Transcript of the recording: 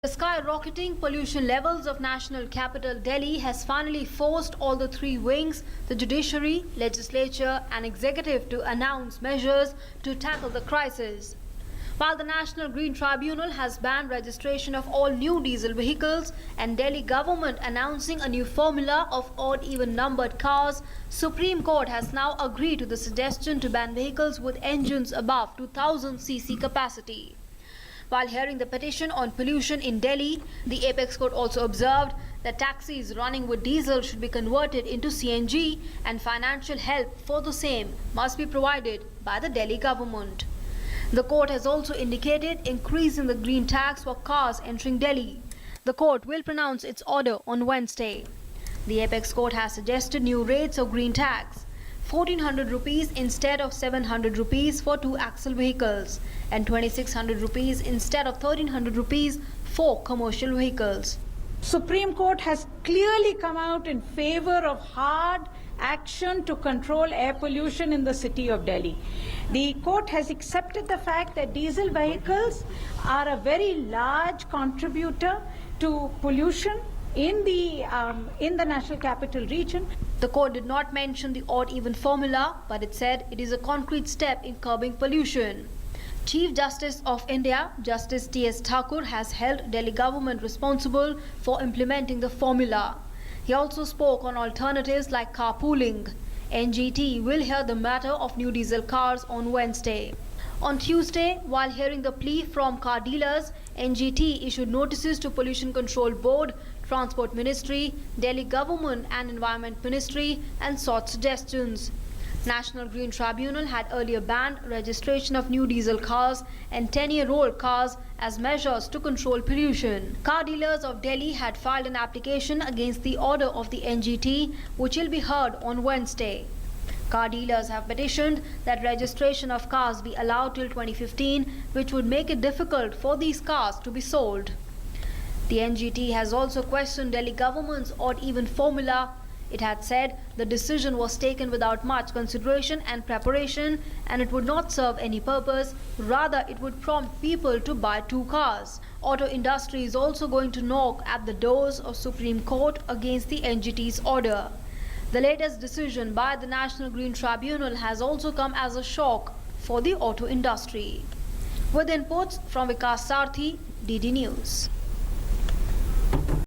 The skyrocketing pollution levels of national capital Delhi has finally forced all the three wings, the judiciary, legislature and executive, to announce measures to tackle the crisis. While the National Green Tribunal has banned registration of all new diesel vehicles and Delhi government announcing a new formula of odd-even numbered cars, Supreme Court has now agreed to the suggestion to ban vehicles with engines above 2000 cc capacity. While hearing the petition on pollution in Delhi, the Apex Court also observed that taxis running with diesel should be converted into CNG and financial help for the same must be provided by the Delhi government. The court has also indicated increasing the green tax for cars entering Delhi. The court will pronounce its order on Wednesday. The Apex Court has suggested new rates of green tax. 1400 rupees instead of 700 rupees for two-axle vehicles and 2600 rupees instead of 1300 rupees for commercial vehicles. Supreme Court has clearly come out in favor of hard action to control air pollution in the city of Delhi. The court has accepted the fact that diesel vehicles are a very large contributor to pollution in the National Capital Region. The court did not mention the odd-even formula, but it said it is a concrete step in curbing pollution. Chief Justice of India, Justice T.S. Thakur, has held Delhi government responsible for implementing the formula. He also spoke on alternatives like carpooling. NGT will hear the matter of new diesel cars on Wednesday. On Tuesday, while hearing the plea from car dealers, NGT issued notices to Pollution Control Board, Transport Ministry, Delhi Government and Environment Ministry and sought suggestions. National Green Tribunal had earlier banned registration of new diesel cars and 10-year-old cars as measures to control pollution. Car dealers of Delhi had filed an application against the order of the NGT, which will be heard on Wednesday. Car dealers have petitioned that registration of cars be allowed till 2015, which would make it difficult for these cars to be sold. The NGT has also questioned Delhi government's odd-even formula. It had said the decision was taken without much consideration and preparation and it would not serve any purpose. Rather, it would prompt people to buy two cars. Auto industry is also going to knock at the doors of Supreme Court against the NGT's order. The latest decision by the National Green Tribunal has also come as a shock for the auto industry. With inputs from Vikas Sarthi, DD News.